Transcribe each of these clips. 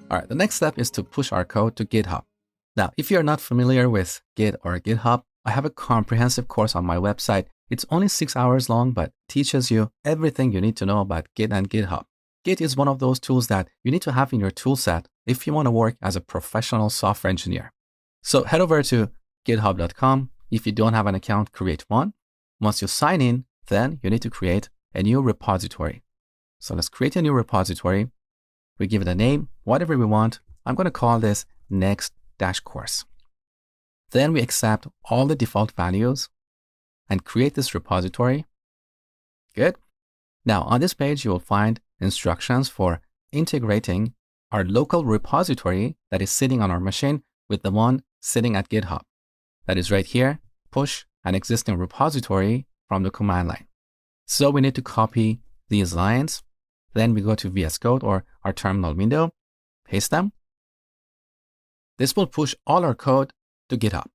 All right, the next step is to push our code to GitHub. Now, if you're not familiar with Git or GitHub, I have a comprehensive course on my website. It's only 6 hours long, but teaches you everything you need to know about Git and GitHub. Git is one of those tools that you need to have in your toolset if you want to work as a professional software engineer. So head over to github.com. If you don't have an account, create one. Once you sign in, then you need to create a new repository. So let's create a new repository. We give it a name, whatever we want. I'm going to call this next-course. Then we accept all the default values and create this repository. Good. Now on this page, you will find instructions for integrating our local repository that is sitting on our machine with the one sitting at GitHub. That is right here, push an existing repository from the command line. So we need to copy these lines. Then we go to VS Code or our terminal window, paste them. This will push all our code to GitHub.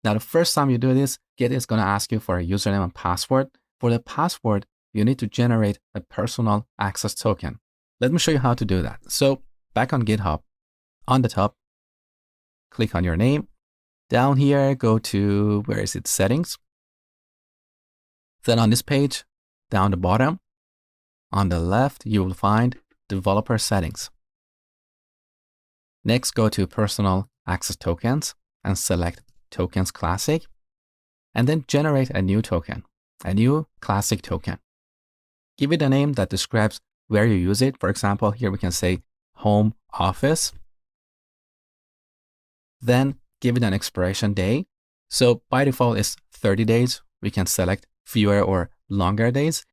Now, the first time you do this, Git is going to ask you for a username and password. For the password, you need to generate a personal access token. Let me show you how to do that. So back on GitHub, on the top, click on your name. Down here, go to, where is it, settings. Then on this page, down the bottom, on the left, you will find developer settings. Next, go to personal access tokens and select tokens classic, and then generate a new token, a new classic token. Give it a name that describes where you use it. For example, here we can say home office. Then give it an expiration day. So by default, it's 30 days. We can select fewer or longer days.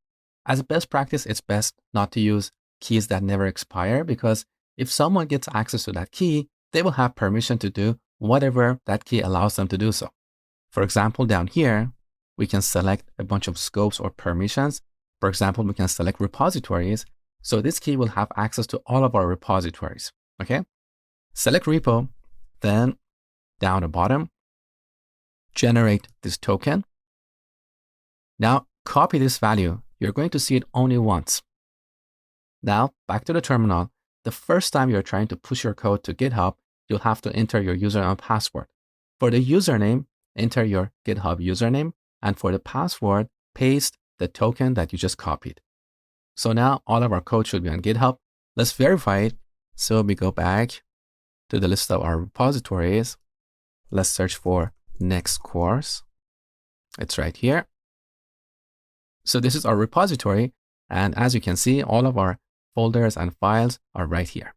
As a best practice, it's best not to use keys that never expire, because if someone gets access to that key, they will have permission to do whatever that key allows them to do so. For example, down here, we can select a bunch of scopes or permissions. For example, we can select repositories. So this key will have access to all of our repositories. Okay. Select repo, then down the bottom, generate this token. Now copy this value. You're going to see it only once. Now back to the terminal. The first time you're trying to push your code to GitHub, you'll have to enter your username and password. For the username, enter your GitHub username. And for the password, paste the token that you just copied. So now all of our code should be on GitHub. Let's verify it. So we go back to the list of our repositories. Let's search for next course. It's right here. So this is our repository. And as you can see, all of our folders and files are right here.